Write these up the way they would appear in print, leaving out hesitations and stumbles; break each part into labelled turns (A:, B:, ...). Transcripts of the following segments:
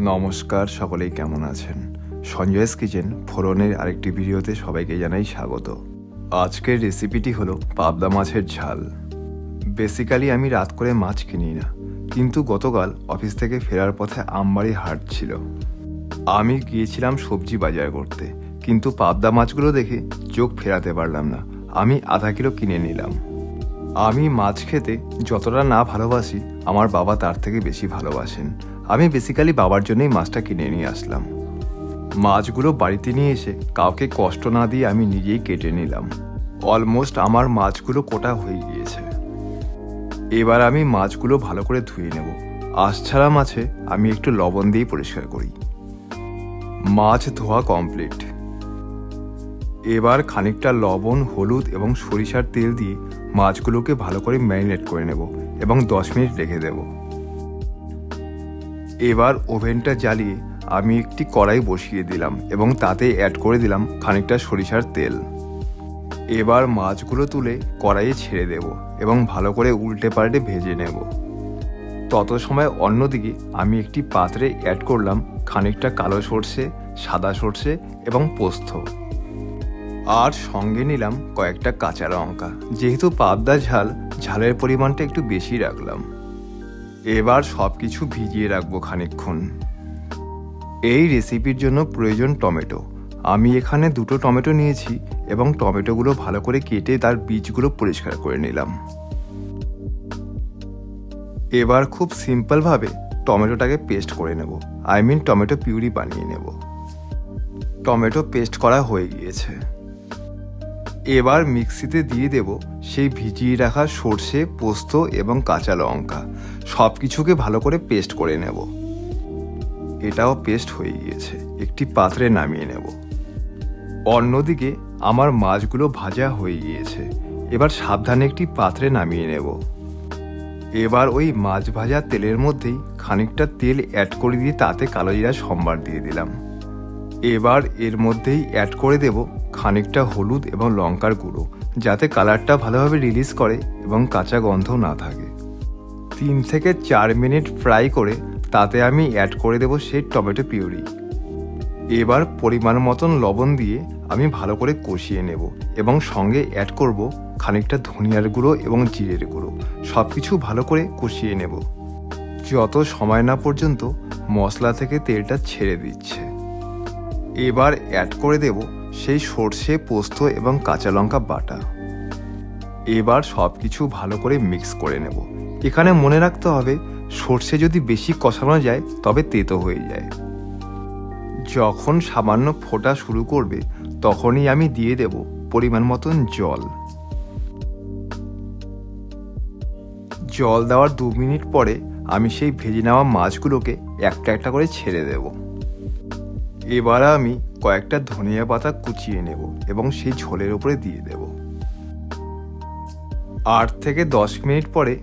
A: নমস্কার, সকলেই কেমন আছেন? সঞ্জয়েস কিচেন ফোড়নের আরেকটি ভিডিওতে সবাইকে জানাই স্বাগত। আজকের রেসিপিটি হলো পাবদা মাছের ঝাল। বেসিক্যালি আমি রাত করে মাছ কিনি না, কিন্তু গতকাল অফিস থেকে ফেরার পথে আমবাড়ি হাট ছিল। আমি গিয়েছিলাম সবজি বাজার করতে, কিন্তু পাবদা মাছগুলো দেখে চোখ ফেরাতে পারলাম না। আমি আধা কিলো কিনে নিলাম। আমি মাছ খেতে যতটা না ভালোবাসি, আমার বাবা তার থেকে বেশি ভালোবাসেন। আমি বেসিক্যালি বাবার জন্যই মাছটা কিনে নিয়ে আসলাম। মাছগুলো বাড়িতে নিয়ে এসে কাউকে কষ্ট না দিয়ে আমি নিজেই কেটে নিলাম। অলমোস্ট আমার মাছগুলো কোটা হয়ে গিয়েছে। এবার আমি মাছগুলো ভালো করে ধুয়ে নেব। আঁশ ছাড়া মাছে আমি একটু লবণ দিয়ে পরিষ্কার করি। মাছ ধোয়া কমপ্লিট। এবার খানিকটা লবণ, হলুদ এবং সরিষার তেল দিয়ে মাছগুলোকে ভালো করে ম্যারিনেট করে নেব এবং 10 মিনিট রেখে দেব। এবার ওভেনটা জ্বালিয়ে আমি একটি কড়াই বসিয়ে দিলাম এবং তাতে অ্যাড করে দিলাম খানিকটা সরিষার তেল। এবার মাছগুলো তুলে কড়াইয়ে ছেড়ে দেব এবং ভালো করে উল্টে পাল্টে ভেজে নেব। তত সময় অন্যদিকে আমি একটি পাত্রে অ্যাড করলাম খানিকটা কালো সর্ষে, সাদা সর্ষে এবং পোস্ত। আর সঙ্গে নিলাম কয়েকটা কাঁচা লঙ্কা। যেহেতু পাবদা ঝাল, ঝালের পরিমাণটা একটু বেশি রাখলাম। এবার সব কিছু ভিজিয়ে রাখবো খানিকক্ষণ। এই রেসিপির জন্য প্রয়োজন টমেটো। আমি এখানে 2টো টমেটো নিয়েছি এবং টমেটোগুলো ভালো করে কেটে তার বীজগুলো পরিষ্কার করে নিলাম। এবার খুব সিম্পলভাবে টমেটোটাকে পেস্ট করে নেব, টমেটো পিউরি বানিয়ে নেব। টমেটো পেস্ট করা হয়ে গিয়েছে। এবার মিক্সিতে দিয়ে দেব সেই ভিজিয়ে রাখা সর্ষে, পোস্ত এবং কাঁচা লঙ্কা। সব কিছুকে ভালো করে পেস্ট করে নেব। এটাও পেস্ট হয়ে গিয়েছে। একটি পাত্রে নামিয়ে নেব। অন্যদিকে আমার মাছগুলো ভাজা হয়ে গিয়েছে। এবার সাবধানে একটি পাত্রে নামিয়ে নেব। এবার ওই মাছ ভাজা তেলের মধ্যেই খানিকটা তেল অ্যাড করে দিয়ে তাতে কালো জিরা সম্বার দিয়ে দিলাম। এবার এর মধ্যেই অ্যাড করে দেব খানিকটা হলুদ এবং লঙ্কার গুঁড়ো, যাতে কালারটা ভালোভাবে রিলিজ করে এবং কাঁচা গন্ধ না থাকে। 3 থেকে 4 মিনিট ফ্রাই করে তাতে আমি অ্যাড করে দেব সেই টমেটো পিউরি। এবার পরিমাণ মতন লবণ দিয়ে আমি ভালো করে কষিয়ে নেব এবং সঙ্গে অ্যাড করব খানিকটা ধনিয়ার গুঁড়ো এবং জিরের গুঁড়ো। সব কিছু ভালো করে কষিয়ে নেব যত সময় না পর্যন্ত মশলা থেকে তেলটা ছেড়ে দিচ্ছে। এবার অ্যাড করে দেব সেই সর্ষে, পোস্ত এবং কাঁচা লঙ্কা বাটা। এবার সব কিছু ভালো করে মিক্স করে নেব। এখানে মনে রাখতে হবে, সর্ষে যদি বেশি কষানো যায় তবে তেতো হয়ে যায়। যখন সামান্য ফোটা শুরু করবে তখনই আমি দিয়ে দেব পরিমাণ মতন জল। জল দেওয়ার 2 মিনিট পরে আমি সেই ভেজে নেওয়া মাছগুলোকে একটা একটা করে ছেড়ে দেব। এবার আমি কয়েকটা ধনিয়া পাতা কুচিয়ে নেব এবং সেই ঝোলের উপরে দিয়ে দেব। 8 থেকে 10 মিনিট পরে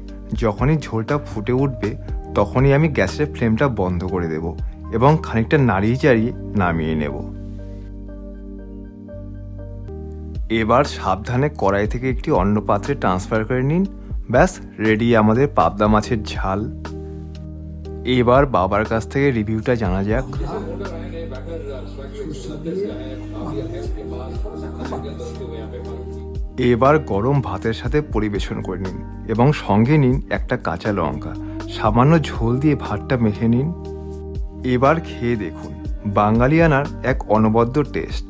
A: যখনই ঝোলটা ফুটে উঠবে তখনই আমি গ্যাসের ফ্লেমটা বন্ধ করে দেব এবং খানিকটা নাড়িয়ে চাড়িয়ে নামিয়ে নেব। এবার সাবধানে কড়াই থেকে একটি অন্য পাত্রে ট্রান্সফার করে নিন। ব্যাস, রেডি আমাদের পাবদা মাছের ঝাল। এবার বাবার কাছ থেকে রিভিউটা জানা যাক। এবার গরম ভাতের সাথে পরিবেশন করে নিন এবং সঙ্গে নিন একটা কাঁচা লঙ্কা। সামান্য ঝোল দিয়ে ভাতটা মেখে নিন। এবার খেয়ে দেখুন, বাঙালিয়ানার এক অনবদ্য টেস্ট।